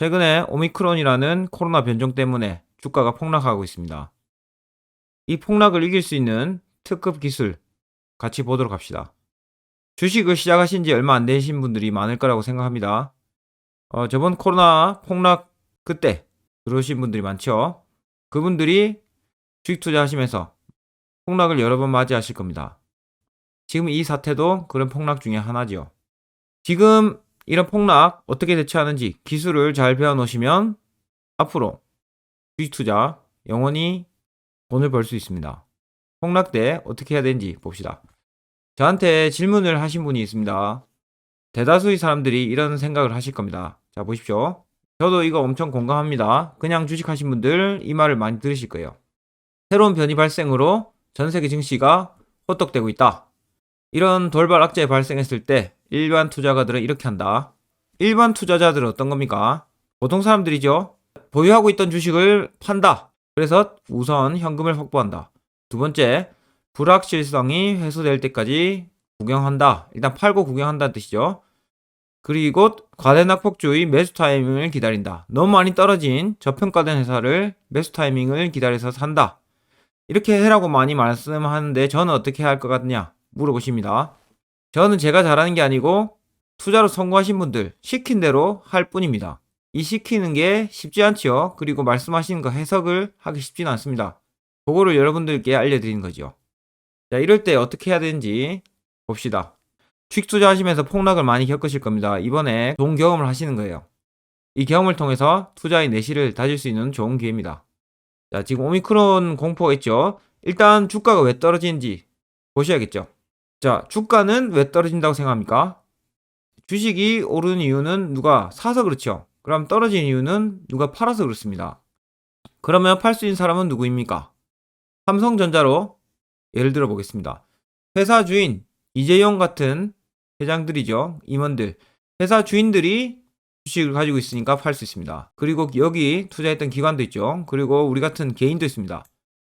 최근에 오미크론이라는 코로나 변종 때문에 주가가 폭락하고 있습니다. 이 폭락을 이길 수 있는 특급 기술 같이 보도록 합시다. 주식을 시작하신 지 얼마 안 되신 분들이 많을 거라고 생각합니다. 저번 코로나 폭락 그때 들어오신 분들이 많죠. 그분들이 주식 투자하시면서 폭락을 여러 번 맞이하실 겁니다. 지금 이 사태도 그런 폭락 중에 하나죠. 지금 이런 폭락 어떻게 대처하는지 기술을 잘 배워 놓으시면 앞으로 주식 투자 영원히 돈을 벌 수 있습니다. 폭락 때 어떻게 해야 되는지 봅시다. 저한테 질문을 하신 분이 있습니다. 대다수의 사람들이 이런 생각을 하실 겁니다. 자, 보십시오. 저도 이거 엄청 공감합니다. 그냥 주식하신 분들 이 말을 많이 들으실 거예요. 새로운 변이 발생으로 전 세계 증시가 호떡되고 있다. 이런 돌발 악재가 발생했을 때 일반 투자가들은 이렇게 한다. 일반 투자자들은 어떤 겁니까? 보통 사람들이죠. 보유하고 있던 주식을 판다. 그래서 우선 현금을 확보한다. 두 번째, 불확실성이 해소될 때까지 구경한다. 일단 팔고 구경한다는 뜻이죠. 그리고 과대낙폭주의 매수 타이밍을 기다린다. 너무 많이 떨어진 저평가된 회사를 매수 타이밍을 기다려서 산다. 이렇게 해라고 많이 말씀하는데 저는 어떻게 할 것 같냐 물어보십니다. 저는 제가 잘하는 게 아니고 투자로 성공하신 분들 시킨 대로 할 뿐입니다. 이 시키는 게 쉽지 않지요. 그리고 말씀하시는 거 해석을 하기 쉽지는 않습니다. 그거를 여러분들께 알려드리는 거죠. 자, 이럴 때 어떻게 해야 되는지 봅시다. 주식 투자하시면서 폭락을 많이 겪으실 겁니다. 이번에 좋은 경험을 하시는 거예요. 이 경험을 통해서 투자의 내실을 다질 수 있는 좋은 기회입니다. 자, 지금 오미크론 공포가 있죠. 일단 주가가 왜 떨어지는지 보셔야겠죠. 자, 주가는 왜 떨어진다고 생각합니까? 주식이 오르는 이유는 누가 사서 그렇죠. 그럼 떨어진 이유는 누가 팔아서 그렇습니다. 그러면 팔 수 있는 사람은 누구입니까? 삼성전자로 예를 들어 보겠습니다. 회사 주인 이재용 같은 회장들이죠. 임원들. 회사 주인들이 주식을 가지고 있으니까 팔 수 있습니다. 그리고 여기 투자했던 기관도 있죠. 그리고 우리 같은 개인도 있습니다.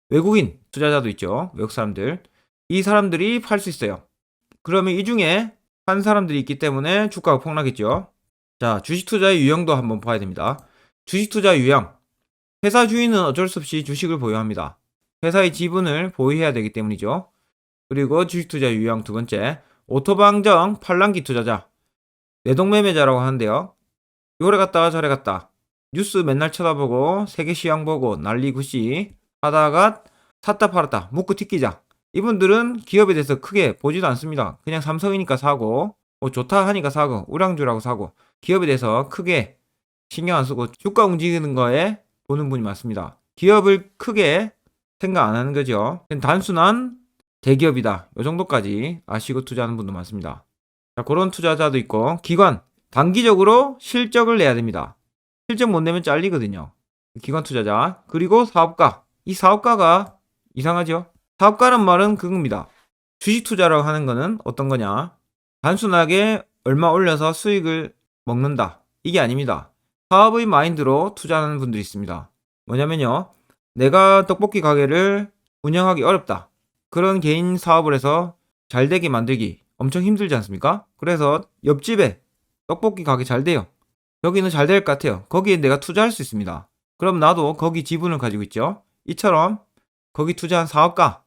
외국인 투자자도 있죠. 외국 사람들. 이 사람들이 팔 수 있어요. 그러면 이 중에 한 사람들이 있기 때문에 주가가 폭락했죠. 자, 주식 투자의 유형도 한번 봐야 됩니다. 주식 투자 유형. 회사 주인은 어쩔 수 없이 주식을 보유합니다. 회사의 지분을 보유해야 되기 때문이죠. 그리고 주식 투자 유형 두 번째. 오토방정 팔랑기 투자자. 내동매매자라고 하는데요. 요래 갔다 저래 갔다. 뉴스 맨날 쳐다보고 세계 시황 보고 난리 굿이 하다가 샀다 팔았다 묻고 튀기자. 이분들은 기업에 대해서 크게 보지도 않습니다. 그냥 삼성이니까 사고 뭐 좋다 하니까 사고 우량주라고 사고 기업에 대해서 크게 신경 안 쓰고 주가 움직이는 거에 보는 분이 많습니다. 기업을 크게 생각 안 하는 거죠. 단순한 대기업이다. 이 정도까지 아시고 투자하는 분도 많습니다. 자, 그런 투자자도 있고 기관 단기적으로 실적을 내야 됩니다. 실적 못 내면 잘리거든요. 기관 투자자. 그리고 사업가. 이 사업가가 이상하죠? 사업가란 말은 그겁니다. 주식 투자라고 하는 거는 어떤 거냐? 단순하게 얼마 올려서 수익을 먹는다. 이게 아닙니다. 사업의 마인드로 투자하는 분들이 있습니다. 뭐냐면요. 내가 떡볶이 가게를 운영하기 어렵다. 그런 개인 사업을 해서 잘 되게 만들기 엄청 힘들지 않습니까? 그래서 옆집에 떡볶이 가게 잘 돼요. 여기는 잘 될 것 같아요. 거기에 내가 투자할 수 있습니다. 그럼 나도 거기 지분을 가지고 있죠. 이처럼 거기 투자한 사업가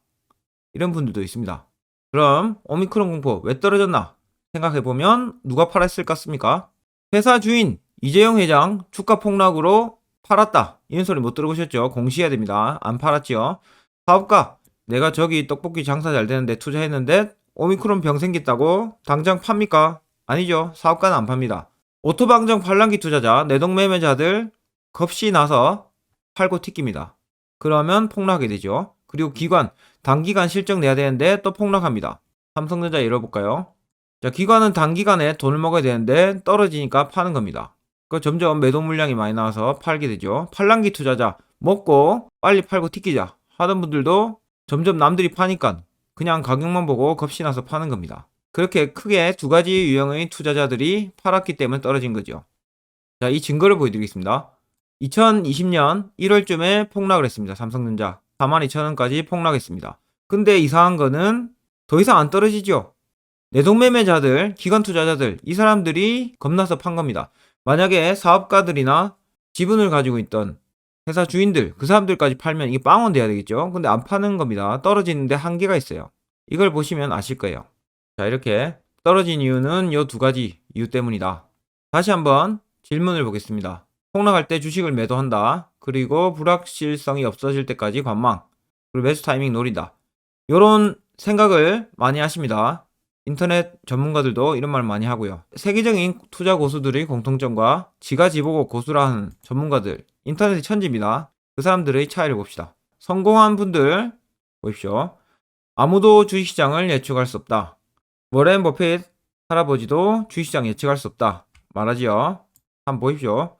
이런 분들도 있습니다. 그럼 오미크론 공포 왜 떨어졌나 생각해보면 누가 팔았을 것 같습니까? 회사 주인 이재용 회장 주가 폭락으로 팔았다. 이런 소리 못 들어보셨죠? 공시해야 됩니다. 안 팔았죠. 사업가 내가 저기 떡볶이 장사 잘 되는데 투자했는데 오미크론 병 생겼다고 당장 팝니까? 아니죠. 사업가는 안 팝니다. 오토방정 팔랑기 투자자, 내동매매자들 겁이 나서 팔고 튀깁니다. 그러면 폭락하게 되죠. 그리고 기관, 단기간 실적 내야 되는데 또 폭락합니다. 삼성전자 열어볼까요? 자, 기관은 단기간에 돈을 먹어야 되는데 떨어지니까 파는 겁니다. 그 점점 매도 물량이 많이 나와서 팔게 되죠. 팔랑기 투자자, 먹고 빨리 팔고 튀기자 하던 분들도 점점 남들이 파니까 그냥 가격만 보고 겁이 나서 파는 겁니다. 그렇게 크게 두 가지 유형의 투자자들이 팔았기 때문에 떨어진 거죠. 자, 이 증거를 보여드리겠습니다. 2020년 1월쯤에 폭락을 했습니다. 삼성전자 42,000원까지 폭락했습니다. 근데 이상한 거는 더 이상 안 떨어지죠. 내동매매자들, 기관 투자자들 이 사람들이 겁나서 판 겁니다. 만약에 사업가들이나 지분을 가지고 있던 회사 주인들, 그 사람들까지 팔면 이게 빵원 돼야 되겠죠. 근데 안 파는 겁니다. 떨어지는데 한계가 있어요. 이걸 보시면 아실 거예요. 자, 이렇게 떨어진 이유는 요 두 가지 이유 때문이다. 다시 한번 질문을 보겠습니다. 폭락할 때 주식을 매도한다. 그리고 불확실성이 없어질 때까지 관망. 그리고 매수 타이밍 노린다. 요런 생각을 많이 하십니다. 인터넷 전문가들도 이런 말 많이 하고요. 세계적인 투자 고수들의 공통점과 지가지보고 고수라는 전문가들, 인터넷의 천지입니다. 그 사람들의 차이를 봅시다. 성공한 분들 보십시오. 아무도 주식시장을 예측할 수 없다. 워렌 버핏 할아버지도 주식시장 예측할 수 없다 말하지요. 한번 보십시오.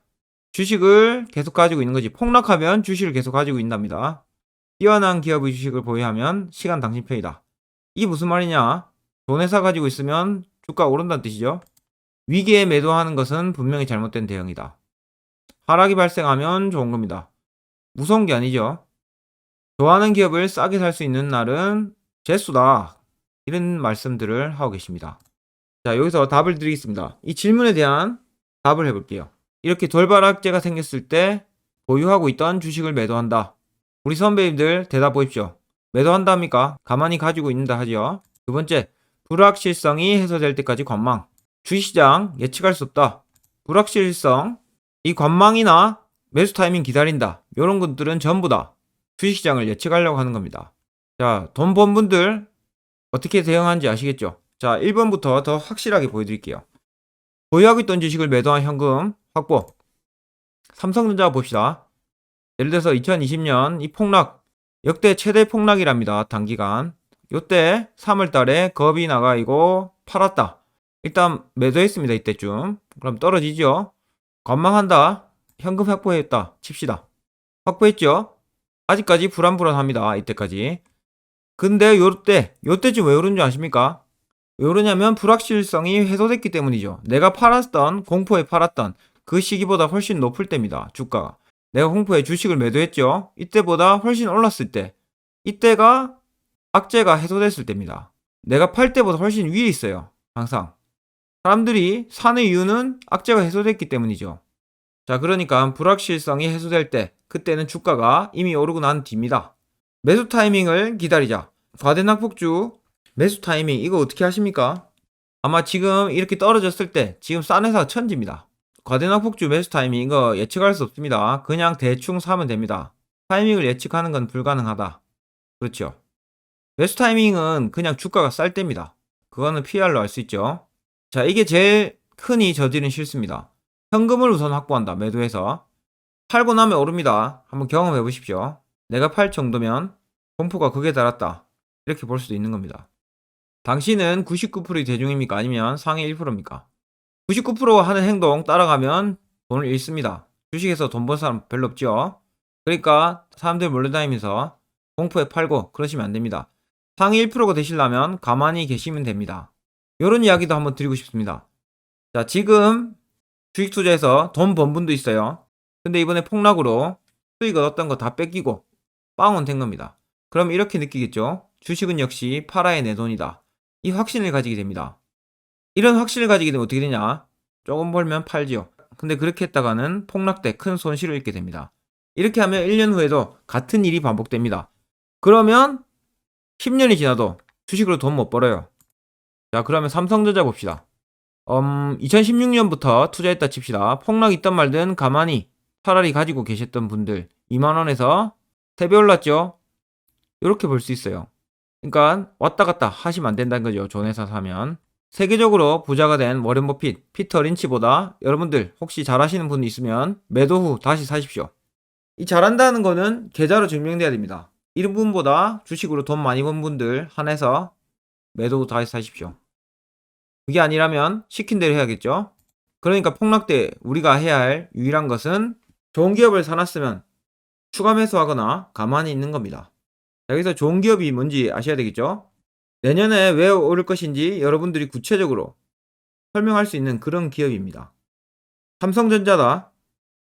주식을 계속 가지고 있는 거지. 폭락하면 주식을 계속 가지고 있답니다. 뛰어난 기업의 주식을 보유하면 시간 당신 편이다. 이게 무슨 말이냐? 좋은 회사 가지고 있으면 주가 오른다는 뜻이죠. 위기에 매도하는 것은 분명히 잘못된 대응이다. 하락이 발생하면 좋은 겁니다. 무서운 게 아니죠. 좋아하는 기업을 싸게 살 수 있는 날은 재수다. 이런 말씀들을 하고 계십니다. 자, 여기서 답을 드리겠습니다. 이 질문에 대한 답을 해볼게요. 이렇게 돌발악재가 생겼을 때 보유하고 있던 주식을 매도한다. 우리 선배님들 대답 보십시오. 매도한답니까? 가만히 가지고 있는다 하죠. 두 번째, 불확실성이 해소될 때까지 관망. 주식시장 예측할 수 없다. 불확실성, 이 관망이나 매수 타이밍 기다린다. 이런 것들은 전부 다 주식시장을 예측하려고 하는 겁니다. 자, 돈 번 분들 어떻게 대응하는지 아시겠죠? 자, 1번부터 더 확실하게 보여드릴게요. 보유하고 있던 주식을 매도한 현금 확보. 삼성전자 봅시다. 예를 들어서 2020년 이 폭락, 역대 최대 폭락이랍니다. 단기간. 요때 3월 달에 겁이 나가지고 팔았다. 일단 매도했습니다. 이때쯤. 그럼 떨어지죠. 관망한다. 현금 확보했다. 칩시다. 확보했죠. 아직까지 불안합니다. 이때까지. 근데 요때쯤 왜 그런지 아십니까? 왜 그러냐면 불확실성이 해소됐기 때문이죠. 내가 팔았던, 공포에 팔았던 그 시기보다 훨씬 높을 때입니다. 주가가. 내가 공포에 주식을 매도했죠. 이때보다 훨씬 올랐을 때. 이때가 악재가 해소됐을 때입니다. 내가 팔 때보다 훨씬 위에 있어요. 항상. 사람들이 사는 이유는 악재가 해소됐기 때문이죠. 자, 그러니까 불확실성이 해소될 때, 그때는 주가가 이미 오르고 난 뒤입니다. 매수 타이밍을 기다리자. 과대낙폭주 매수 타이밍 이거 어떻게 하십니까? 아마 지금 이렇게 떨어졌을 때 지금 싼 회사가 천지입니다. 과대낙폭주 매수 타이밍 이거 예측할 수 없습니다. 그냥 대충 사면 됩니다. 타이밍을 예측하는 건 불가능하다. 그렇죠. 매수 타이밍은 그냥 주가가 쌀 때입니다. 그거는 PR로 알 수 있죠. 자, 이게 제일 흔히 저지른 실수입니다. 현금을 우선 확보한다. 매도해서. 팔고 나면 오릅니다. 한번 경험해 보십시오. 내가 팔 정도면 공포가 극에 달았다. 이렇게 볼 수도 있는 겁니다. 당신은 99%의 대중입니까? 아니면 상위 1%입니까? 99% 하는 행동 따라가면 돈을 잃습니다. 주식에서 돈 번 사람 별로 없죠? 그러니까 사람들 몰려다니면서 공포에 팔고 그러시면 안 됩니다. 상위 1%가 되시려면 가만히 계시면 됩니다. 이런 이야기도 한번 드리고 싶습니다. 자, 지금 주식 투자에서 돈 번 분도 있어요. 근데 이번에 폭락으로 수익 얻었던 거 다 뺏기고 빵원 된 겁니다. 그럼 이렇게 느끼겠죠? 주식은 역시 팔아야 내 돈이다. 이 확신을 가지게 됩니다. 이런 확신을 가지게 되면 어떻게 되냐? 조금 벌면 팔지요. 근데 그렇게 했다가는 폭락 때 큰 손실을 입게 됩니다. 이렇게 하면 1년 후에도 같은 일이 반복됩니다. 그러면 10년이 지나도 주식으로 돈 못 벌어요. 자, 그러면 삼성전자 봅시다. 2016년부터 투자했다 칩시다. 폭락 있던 말든 가만히 차라리 가지고 계셨던 분들 2만원에서 3배 올랐죠? 이렇게 볼 수 있어요. 그러니까 왔다 갔다 하시면 안 된다는 거죠. 좋은 회사 사면. 세계적으로 부자가 된 워렌 버핏, 피터 린치보다 여러분들 혹시 잘하시는 분 있으면 매도 후 다시 사십시오. 이 잘한다는 거는 계좌로 증명돼야 됩니다. 이런 분보다 주식으로 돈 많이 번 분들 한해서 매도 후 다시 사십시오. 그게 아니라면 시킨 대로 해야겠죠. 그러니까 폭락 때 우리가 해야 할 유일한 것은 좋은 기업을 사놨으면 추가 매수하거나 가만히 있는 겁니다. 여기서 좋은 기업이 뭔지 아셔야 되겠죠. 내년에 왜 오를 것인지 여러분들이 구체적으로 설명할 수 있는 그런 기업입니다. 삼성전자다.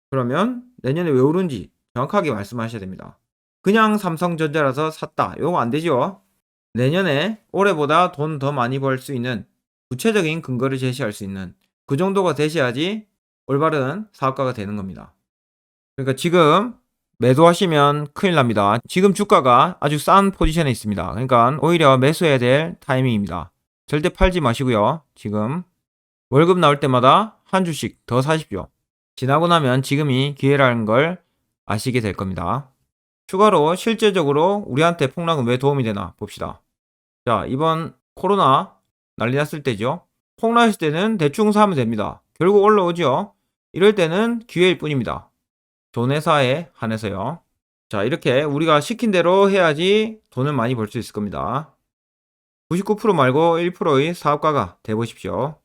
그러면 내년에 왜 오른지 정확하게 말씀하셔야 됩니다. 그냥 삼성전자라서 샀다. 이거 안 되죠. 내년에 올해보다 돈 더 많이 벌 수 있는 구체적인 근거를 제시할 수 있는 그 정도가 되셔야지 올바른 사업가가 되는 겁니다. 그러니까 지금 매도하시면 큰일 납니다. 지금 주가가 아주 싼 포지션에 있습니다. 그러니까 오히려 매수해야 될 타이밍입니다. 절대 팔지 마시고요. 지금 월급 나올 때마다 한 주씩 더 사십시오. 지나고 나면 지금이 기회라는 걸 아시게 될 겁니다. 추가로 실제적으로 우리한테 폭락은 왜 도움이 되나 봅시다. 자, 이번 코로나 난리 났을 때죠. 폭락했을 때는 대충 사면 됩니다. 결국 올라오죠. 이럴 때는 기회일 뿐입니다. 좋은 회사에 한해서요. 자, 이렇게 우리가 시킨 대로 해야지 돈을 많이 벌 수 있을 겁니다. 99% 말고 1%의 사업가가 돼 보십시오.